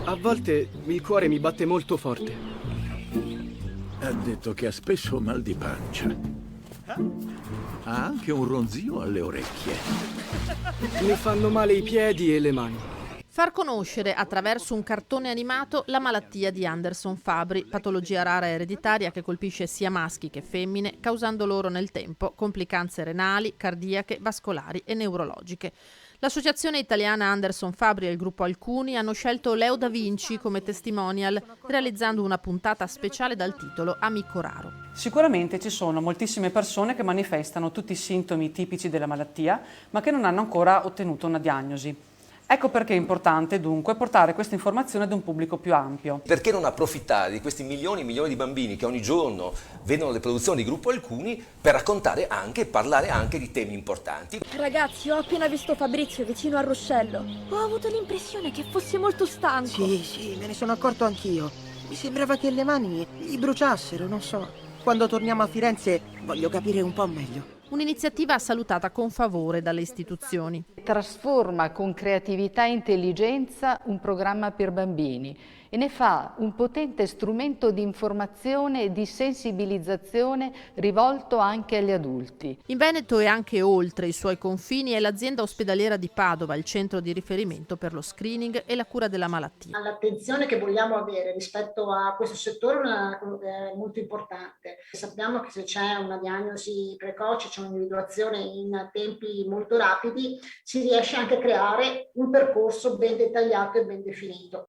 A volte il cuore mi batte molto forte. Ha detto che ha spesso mal di pancia. Ha anche un ronzio alle orecchie. Mi fanno male i piedi e le mani. Far conoscere attraverso un cartone animato la malattia di Anderson-Fabry, patologia rara ereditaria che colpisce sia maschi che femmine, causando loro nel tempo complicanze renali, cardiache, vascolari e neurologiche. L'Associazione Italiana Anderson-Fabry e il gruppo Alcuni hanno scelto Leo da Vinci come testimonial, realizzando una puntata speciale dal titolo Amico raro. Sicuramente ci sono moltissime persone che manifestano tutti i sintomi tipici della malattia, ma che non hanno ancora ottenuto una diagnosi. Ecco perché è importante dunque portare questa informazione ad un pubblico più ampio. Perché non approfittare di questi milioni e milioni di bambini che ogni giorno vedono le produzioni di Gruppo Alcuni per raccontare anche e parlare anche di temi importanti. Ragazzi, ho appena visto Fabrizio vicino al ruscello. Ho avuto l'impressione che fosse molto stanco. Sì, me ne sono accorto anch'io. Mi sembrava che le mani gli bruciassero, non so. Quando torniamo a Firenze voglio capire un po' meglio. Un'iniziativa salutata con favore dalle istituzioni. Trasforma con creatività e intelligenza un programma per bambini e ne fa un potente strumento di informazione e di sensibilizzazione rivolto anche agli adulti. In Veneto e anche oltre i suoi confini è l'azienda ospedaliera di Padova, il centro di riferimento per lo screening e la cura della malattia. L'attenzione che vogliamo avere rispetto a questo settore è molto importante. Sappiamo che se c'è una diagnosi precoce, c'è un'individuazione in tempi molto rapidi, si riesce anche a creare un percorso ben dettagliato e ben definito.